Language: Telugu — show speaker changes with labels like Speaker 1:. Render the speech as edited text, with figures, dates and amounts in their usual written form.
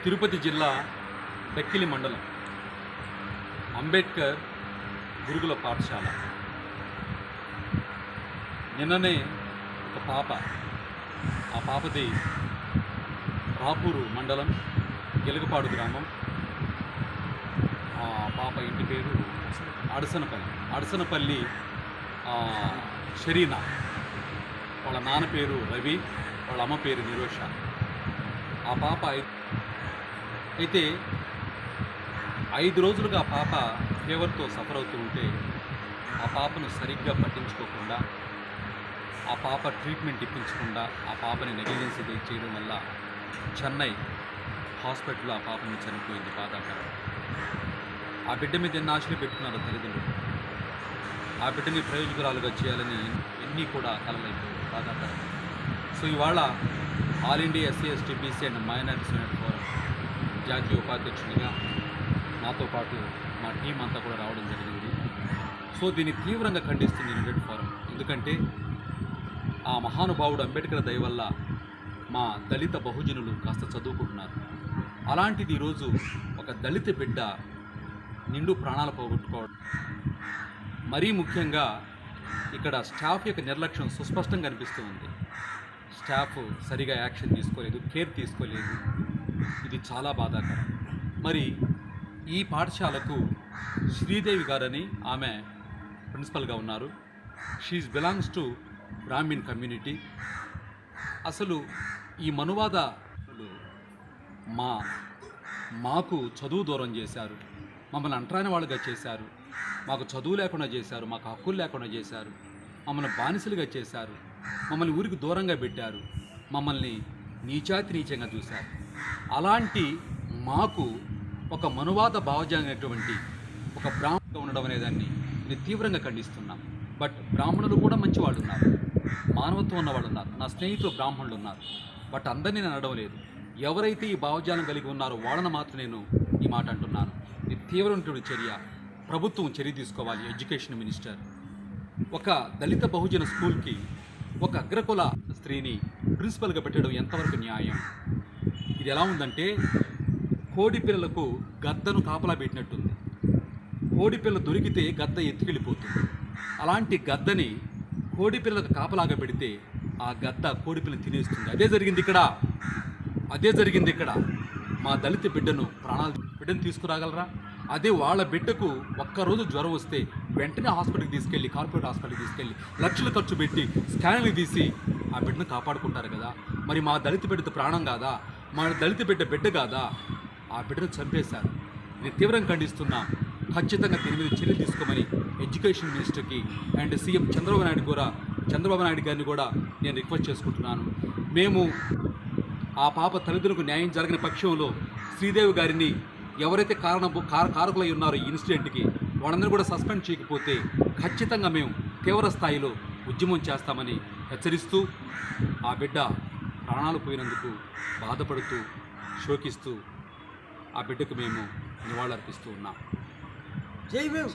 Speaker 1: తిరుపతి జిల్లా డక్కిలి మండలం అంబేద్కర్ గురుకుల పాఠశాల. నిన్ననే ఒక పాప, ఆ పాపది రాపూరు మండలం గెలుగుపాడు గ్రామం. ఆ పాప ఇంటి పేరు అడసనపల్లి షరీనా. వాళ్ళ నాన్న పేరు రవి, వాళ్ళ అమ్మ పేరు నిరోష. ఆ పాప అయితే 5 రోజులుగా ఆ పాప ఫీవర్తో సఫర్ అవుతూ ఉంటే ఆ పాపను సరిగ్గా పట్టించుకోకుండా, ఆ పాప ట్రీట్మెంట్ ఇప్పించకుండా ఆ పాపని నెగ్లిజెన్సీ చేయడం వల్ల చెన్నై హాస్పిటల్లో ఆ పాపని చనిపోయింది. బాధాకరం. ఆ బిడ్డ మీద ఎన్ని ఆశలు పెట్టుకున్నారు తల్లిదండ్రులు. ఆ బిడ్డని ప్రయోజకురాలుగా చేయాలని ఎన్ని కూడా కలలైపోయాయి. బాధాకరం. సో ఇవాళ all India SC ST BC and minorities unit forum జాతీయ ఉపాధ్యక్షునిగా నాతో పాటు మా టీం అంతా కూడా రావడం జరిగింది. సో దీన్ని తీవ్రంగా ఖండిస్తుంది యూనిట్ ఫోరం. ఎందుకంటే ఆ మహానుభావుడు అంబేద్కర్ దయ వల్ల మా దళిత బహుజనులు కాస్త చదువుకుంటున్నారు. అలాంటిది ఈరోజు ఒక దళిత బిడ్డ నిండు ప్రాణాలు పోగొట్టుకోవడం, మరీ ముఖ్యంగా ఇక్కడ స్టాఫ్ యొక్క నిర్లక్ష్యం సుస్పష్టంగా కనిపిస్తూ ఉంది. స్టాఫ్ సరిగా యాక్షన్ తీసుకోలేదు, కేర్ తీసుకోలేదు. ఇది చాలా బాధాకరం. మరి ఈ పాఠశాలకు శ్రీదేవి గారని ఆమె ప్రిన్సిపల్గా ఉన్నారు. She belongs to Brahmin community. అసలు ఈ మనువాద మాకు చదువు దూరం చేశారు, మమ్మల్ని అంటరాని వాళ్ళుగా చేశారు, మాకు చదువు లేకుండా చేశారు, మాకు హక్కులు లేకుండా చేశారు, మమ్మల్ని బానిసలుగా చేశారు, మమ్మల్ని ఊరికి దూరంగా పెట్టారు, మమ్మల్ని నీచంగా చూశారు. అలాంటి మాకు ఒక మనువాద భావజాలైనటువంటి ఒక బ్రాహ్మణుగా ఉండడం అనేదాన్ని నేను తీవ్రంగా ఖండిస్తున్నాం. బట్ బ్రాహ్మణులు కూడా మంచి వాళ్ళు ఉన్నారు, మానవత్వం ఉన్నవాళ్ళు ఉన్నారు. నా స్నేహితులు బ్రాహ్మణులు ఉన్నారు. బట్ అందరినీ నేను అనడం లేదు. ఎవరైతే ఈ భావజాలం కలిగి ఉన్నారో వాళ్ళని మాత్రం నేను ఈ మాట అంటున్నాను. ఇది తీవ్రమైనటువంటి చర్య. ప్రభుత్వం చర్య తీసుకోవాలి. ఎడ్యుకేషన్ మినిస్టర్ ఒక దళిత బహుజన స్కూల్కి ఒక అగ్రకుల స్త్రీని ప్రిన్సిపల్గా పెట్టడం ఎంతవరకు న్యాయం? ఇది ఎలా ఉందంటే కోడి పిల్లలకు గద్దను కాపలా పెట్టినట్టుంది. కోడి పిల్ల దొరికితే గద్ద ఎత్తుకెళ్ళిపోతుంది. అలాంటి గద్దని కోడి పిల్లలకు కాపలాగా పెడితే ఆ గద్ద కోడి పిల్లని తినేస్తుంది. అదే జరిగింది ఇక్కడ. మా దళిత బిడ్డను తీసుకురాగలరా? అదే వాళ్ళ బిడ్డకు ఒక్కరోజు జ్వరం వస్తే వెంటనే హాస్పిటల్కి తీసుకెళ్ళి, కార్పొరేట్ హాస్పిటల్కి తీసుకెళ్ళి లక్షలు ఖర్చు పెట్టి స్కాన్లు తీసి ఆ బిడ్డను కాపాడుకుంటారు కదా. మరి మా దళిత బిడ్డ ప్రాణం కాదా? మా దళిత బిడ్డ కాదా? ఆ బిడ్డను చంపేశారు. నేను తీవ్రంగా ఖండిస్తున్నా. ఖచ్చితంగా దీని మీద చర్యలు తీసుకోమని ఎడ్యుకేషన్ మినిస్టర్కి అండ్ సీఎం చంద్రబాబు నాయుడు గారిని కూడా నేను రిక్వెస్ట్ చేసుకుంటున్నాను. మేము ఆ పాప తల్లిదండ్రులకు న్యాయం జరగని పక్షంలో శ్రీదేవి గారిని ఎవరైతే కారకులై ఉన్నారో ఈ ఇన్సిడెంట్కి వాళ్ళందరూ కూడా సస్పెండ్ చేయకపోతే ఖచ్చితంగా మేము తీవ్ర స్థాయిలో ఉద్యమం చేస్తామని హెచ్చరిస్తూ, ఆ బిడ్డ ప్రాణాలు పోయినందుకు బాధపడుతూ శోకిస్తూ ఆ బిడ్డకు మేము నివాళులర్పిస్తూ ఉన్నాం. జై భీమ్.